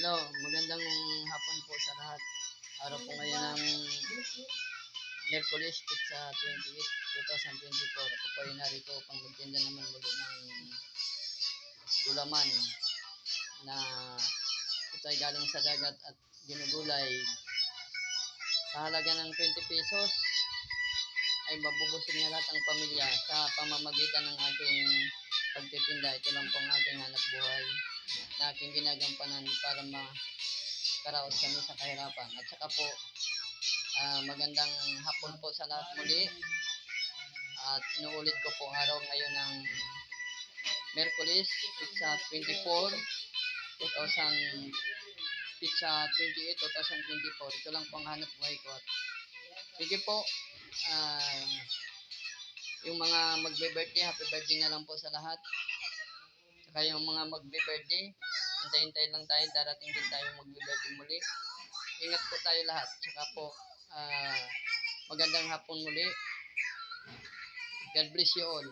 Hello, magandang hapon po sa lahat. Araw po ngayon ng Miyerkules, sa 28, 2024. Ako po ay narito upang magtinda naman muli ng gulaman na ito ay galing sa dagat at ginugulay. Sa halaga ng 20 pesos ay mabubusog na lahat ang pamilya sa pamamagitan ng aking pagtitinda. Ito lang po ang aking hanap buhay na aking ginagampanan para makaraos kami sa kahirapan. At saka po, magandang hapon po sa lahat muli. At inuulit ko po araw ngayon ng Miyerkules, pizza 24, 2000, pizza 28, 2024. Ito lang po ang hanap buhay ko. At sige po, yung mga magbe-birthday, happy birthday na lang po sa lahat. Saka yung mga magbe-birthday, hintay-hintay lang tayo, darating din tayo magbe-birthday muli. Ingat po tayo lahat. Saka po, magandang hapon muli. God bless you all.